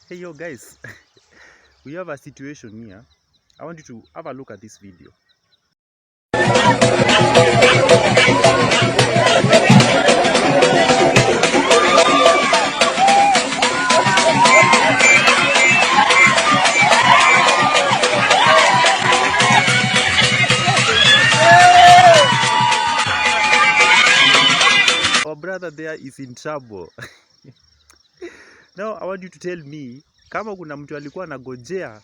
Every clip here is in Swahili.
Hey yo guys, we have a situation here. I want you to have a look at this video. Our brother there is in trouble. Now I want you to tell me, kama kuna mtu alikuwa anagojea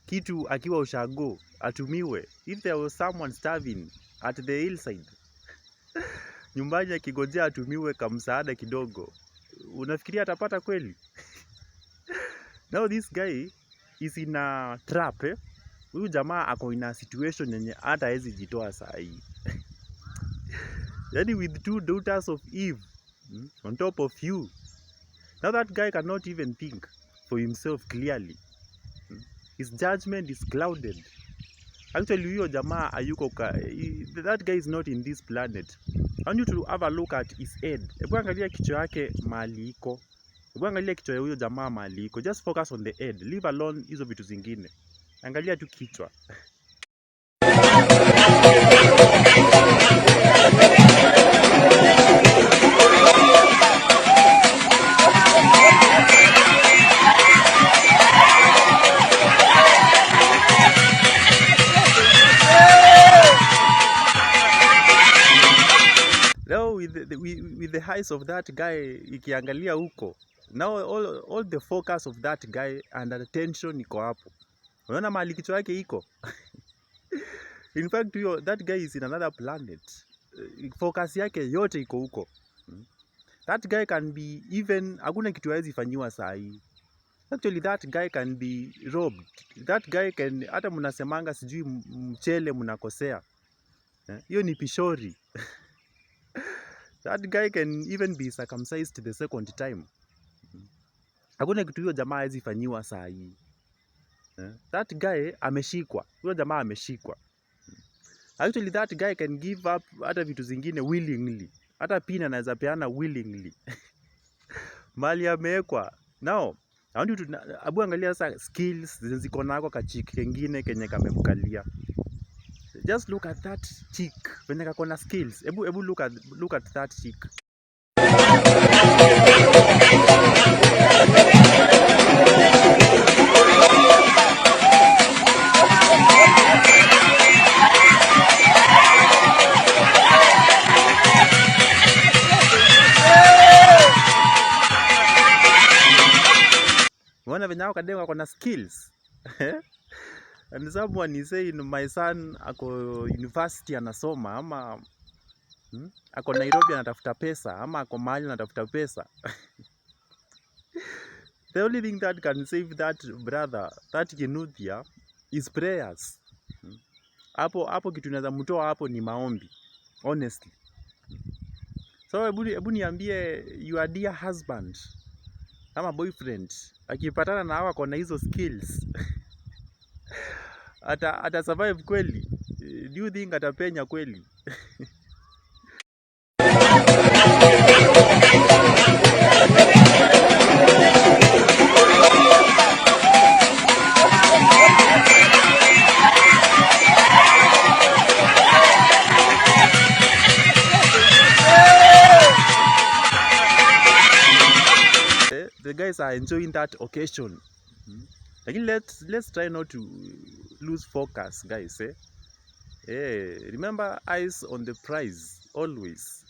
kitu akiwa ushago atumiwe, if there was someone starving at the hillside nyumbani akigojea atumiwe kamsaada kidogo, unafikiria atapata kweli? Now this guy is in a trap eh? Huyu jamaa ako in a situation yenye hata hawezi jitoa saa hii. Yani with two daughters of Eve on top of you. Now that guy cannot even think for himself clearly. His judgment is clouded. Actually, huyo jamaa ayuko that guy is not in this planet. I want you to have a look at his head. Hebu angalia kichwa yake mahali iko. Hebu angalia kichwa ya huyo jamaa mahali iko. Just focus on the head. Leave alone hizo vitu zingine. Angalia tu kichwa. Now with the eyes of that guy ikiangalia huko, now all the focus of that guy and attention iko hapo. Unaona mahali kichwa yake iko? In fact that guy is in another planet. Focus yake yote iko huko. That guy can be even, hakuna kitu hawezi fanyiwa saa hii. Actually that guy can be robbed. That guy can, hata mnasemanga sijui mchele mnakosea. Hiyo ni pishori. That guy can even be circumcised the second time. Hakuna kitu hiyo jamaa hawezi fanyiwa saa hii. That guy ameshikwa. Huyo jamaa ameshikwa. Actually that guy can give up hata vitu zingine willingly. Hata pina anaweza peana willingly. Mali amewekwa. Now, I want you to abu angalia sasa skills ziko nako kachiki kengine kenye kamemkalia. Just look at that chick. Venye kakona skills. Ebu look at that chick. Unaona venye hao kadema wako na skills. And someone is saying my son ako university anasoma ama ako Nairobi anatafuta pesa ama ako mahali anatafuta pesa. The only thing that can save that brother, that Kinuthia, is prayers. Hapo kitu inaweza mtoa hapo ni maombi. Honestly. So ebu niambie your dear husband ama boyfriend akipatana na hawa kona hizo skills ata survive kweli? Do you think atapenya kweli? The guys are enjoying that occasion. Again, let's try not to lose focus, guys. Remember, eyes on the prize always.